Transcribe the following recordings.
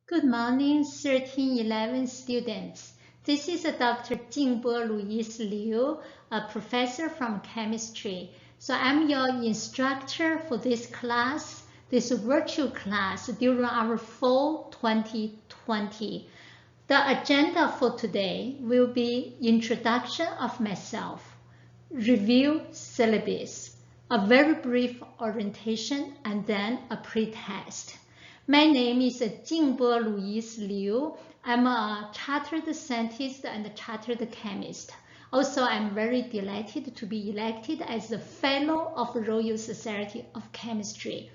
Good morning, 1311 students. This is Dr. Jingbo Louise Liu, a professor from chemistry. So I'm your instructor for this class, this virtual class during our fall 2020. The agenda for today will be introduction of myself, review syllabus, a very brief orientation, and then a pre-test. My name is Jingbo Louise Liu. I'm a chartered scientist and a chartered chemist. Also, I'm very delighted to be elected as the Fellow of the Royal Society of Chemistry.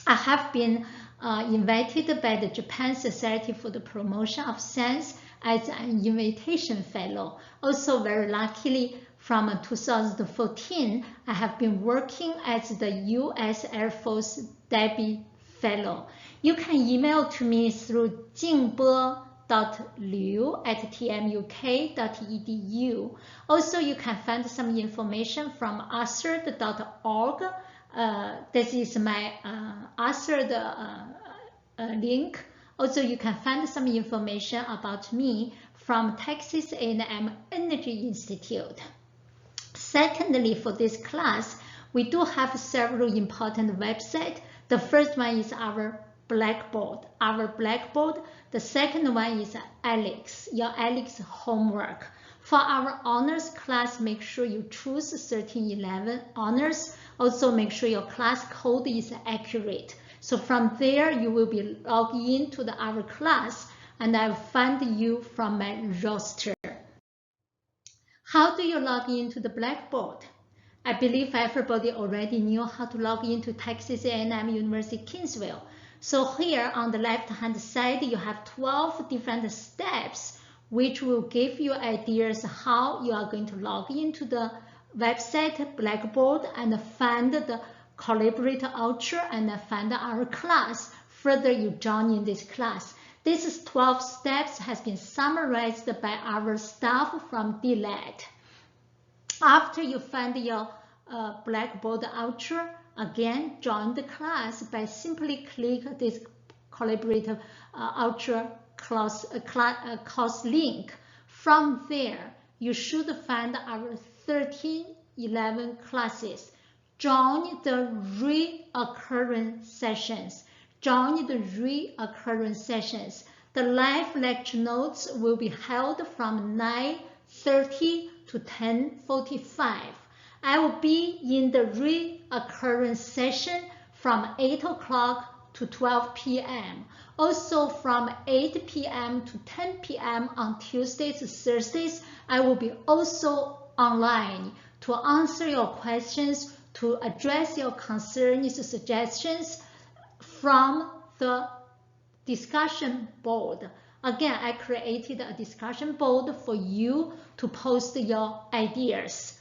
I have been invited by the Japan Society for the Promotion of Science as an invitation fellow. Also, very luckily, from 2014, I have been working as the U.S. Air Force Debbie Fellow. You can email to me through jingbo.liu@tmuk.edu. Also, you can find some information from author.org. This is my authored link. Also, you can find some information about me from Texas A&M Energy Institute. Secondly, for this class, we do have several important websites. The first one is our Blackboard. The second one is Alex, your Alex homework. For our honors class, make sure you choose 1311 honors. Also, make sure your class code is accurate. So from there, you will be logged into our class, and I'll find you from my roster. How do you log into the Blackboard? I believe everybody already knew how to log into Texas A&M University Kingsville. So here on the left-hand side, you have 12 different steps, which will give you ideas how you are going to log into the website Blackboard and find the Collaborator Ultra and find our class. Further, you join in this class. These 12 steps has been summarized by our staff from DLAT. After you find your Blackboard Ultra, again, join the class by simply click this Collaborator Ultra course link. From there, you should find our 1311 classes. Join the reoccurring sessions. The live lecture notes will be held from 9:30 to 10:45. I will be in the reoccurring session from 8 o'clock to 12 p.m. Also from 8 p.m. to 10 p.m. on Tuesdays and Thursdays, I will be also online to answer your questions, to address your concerns, suggestions from the discussion board. Again, I created a discussion board for you to post your ideas.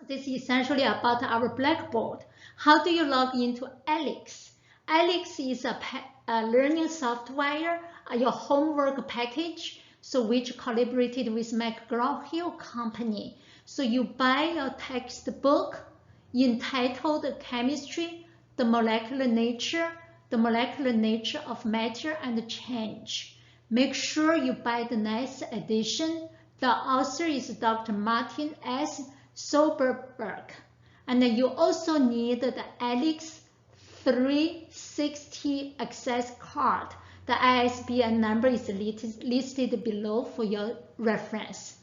This is essentially about our Blackboard. How do you log into Alex? Alex is a learning software, your homework package, so which collaborated with McGraw-Hill Company. So you buy your textbook entitled Chemistry, the molecular nature of matter and change. Make sure you buy the nice edition. The author is Dr. Martin S. Soberberg. And you also need the Alex 360 access card. The ISBN number is listed below for your reference.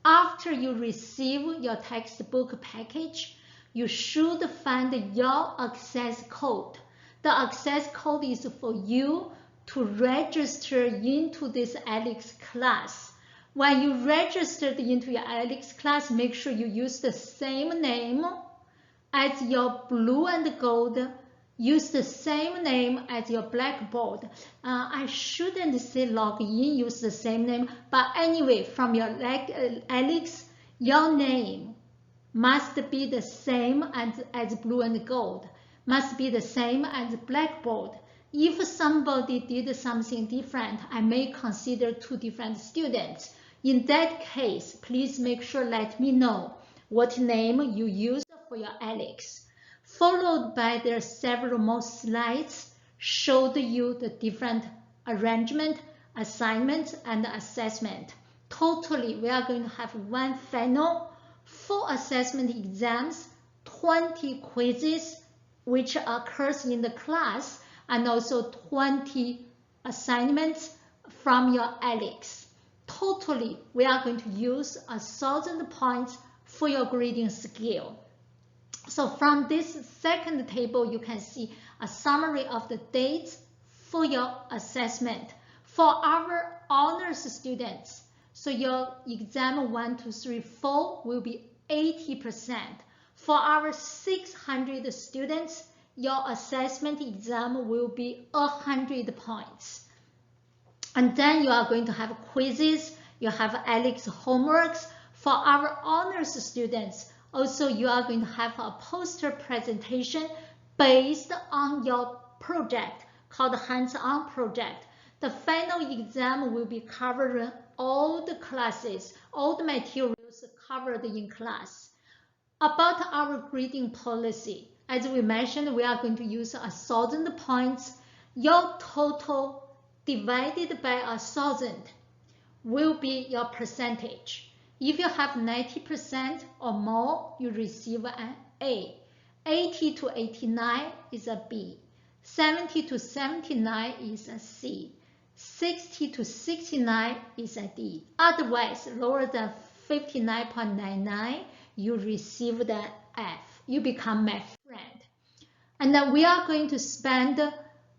After you receive your textbook package, you should find your access code. The access code is for you to register into this Alex class. When you registered into your Alex class, make sure you use the same name as your blue and gold. Use the same name as your Blackboard. I shouldn't say log in, use the same name, but anyway, from your Alex, your name must be the same as blue and gold, must be the same as Blackboard. If somebody did something different, I may consider two different students. In that case, please make sure let me know what name you use for your Alex. Followed by there are several more slides showed you the different arrangement, assignments, and assessment. Totally, we are going to have one final, 4 assessment exams, 20 quizzes, which occurs in the class, and also 20 assignments from your ALEX. Totally, we are going to use 1,000 points for your grading scale. So from this second table, you can see a summary of the dates for your assessment. For our honors students, so your exam 1, 2, 3, 4 will be 80%. For our 600 students, your assessment exam will be 100 points. And then you are going to have quizzes, you have ALEX homeworks. For our honors students, also you are going to have a poster presentation based on your project called hands-on project. The final exam will be covering all the classes, all the materials covered in class. About our grading policy, as we mentioned, we are going to use 1,000 points. Your total divided by 1,000 will be your percentage. If you have 90% or more, you receive an A. 80 to 89 is a B. 70 to 79 is a C. 60 to 69 is a D. Otherwise, lower than 59.99, you receive the F. You become my friend. And then we are going to spend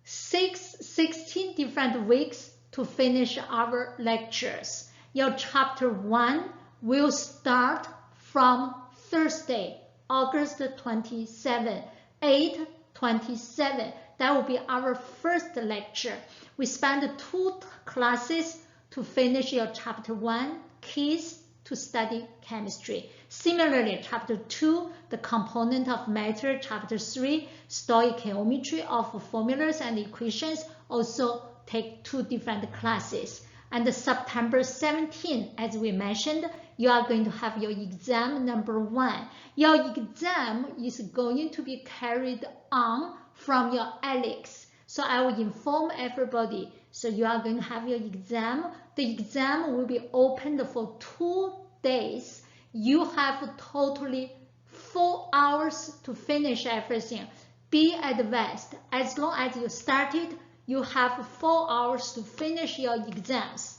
16 different weeks to finish our lectures. Your chapter 1 will start from Thursday, August 27, 8/27. That will be our first lecture. We spend 2 classes to finish your chapter 1, keys to study chemistry. Similarly, chapter 2, the component of matter, chapter 3, stoichiometry of formulas and equations, also take 2 different classes. And September 17, as we mentioned, you are going to have your exam number 1. Your exam is going to be carried on from your ALEX. So I will inform everybody. So you are going to have your exam. The exam will be opened for 2 days. You have totally 4 hours to finish everything. Be advised, as long as you started, you have 4 hours to finish your exams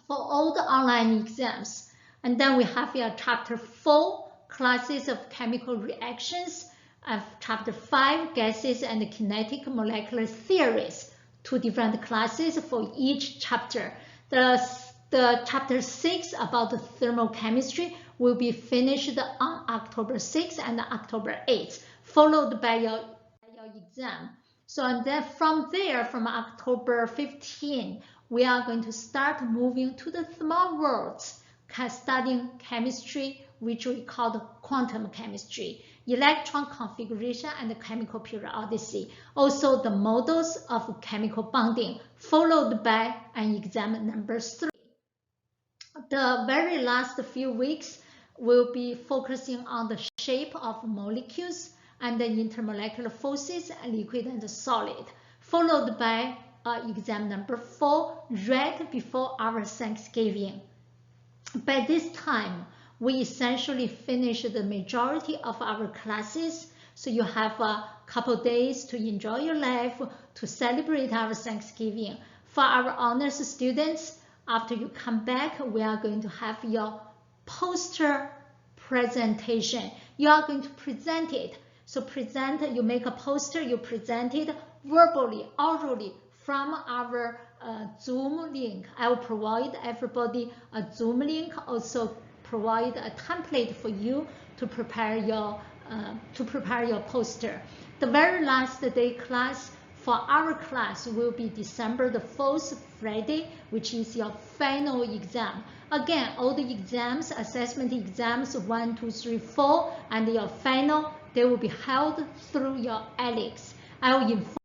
for all the online exams. And then we have your chapter 4, classes of chemical reactions, of chapter 5, gases and kinetic molecular theories, 2 different classes for each chapter. The chapter 6 about the thermochemistry will be finished on October 6th and October 8th, followed by your exam. So and then from there, from October 15, we are going to start moving to the small worlds, studying chemistry, which we call the quantum chemistry, electron configuration and chemical periodicity, also the models of chemical bonding, followed by an exam number 3. The very last few weeks will be focusing on the shape of molecules and the intermolecular forces, liquid and solid, followed by exam number 4 right before our Thanksgiving. By this time, we essentially finished the majority of our classes, so you have a couple days to enjoy your life, to celebrate our Thanksgiving. For our honors students, after you come back, we are going to have your poster presentation. You are going to present it. So you make a poster, you present it verbally, orally from our Zoom link. I will provide everybody a Zoom link, also provide a template for you to prepare your poster. The very last day class for our class will be December the 4th, Friday, which is your final exam. Again, all the exams, assessment exams 1, 2, 3, 4, and your final, they will be held through your ALEX. I will inform